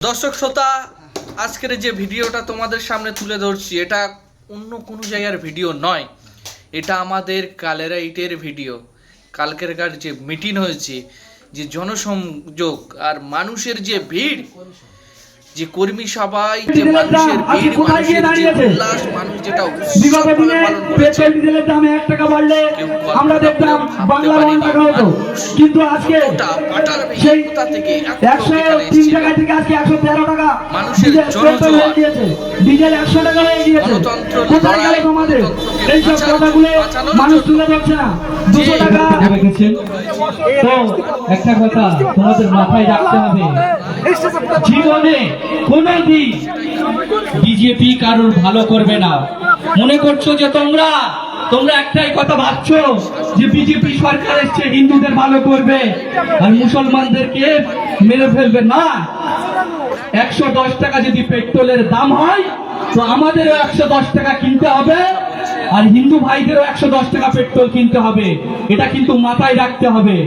দর্শক শ্রোতা, আজকের যে ভিডিওটা তোমাদের সামনে তুলে ধরছি এটা অন্য কোনো জায়গার ভিডিও নয়, এটা আমাদের কালেরাইটের ভিডিও। কালকেরকার যে মিটিং হয়েছে, যে জনসংযোগ আর মানুষের যে ভিড়, যে কর্মী সভায় যে মানুষের ভিড়, মানুষের যে উল্লাস, মানুষ যেটা উৎসবভাবে পালন করেছে, আমরা দেখতাম বাংলা টাকা হতো, কিন্তু আজকে সেই 103 টাকা থেকে আজকে 113 টাকা মানুষের জনজোয়ার, ডিজেল 100 টাকা হয়ে গিয়েছে। কোথায় গেল তোমাদের এইসব কথাগুলো? মানুষ তুলে ধরছে না। 200 টাকা রেখেছেন। তো একটা কথা তোমাদের মাথায় রাখতে হবে, জীবনে কোনোদিন বিজেপি কারোর ভালো করবে না। মনে করছো যে তোমরা একটাই কথা ভাবছো যে বিজেপি সরকার এসছে হিন্দুদের ভালো করবে আর মুসলমানদেরকে মেরে ফেলবে। না, 110 টাকা যদি পেট্রোলের দাম হয় তো আমাদেরও 110 টাকা কিনতে হবে আর হিন্দু ভাইদেরও 110 টাকা পেট্রোল কিনতে হবে। এটা কিন্তু মাথায় রাখতে হবে।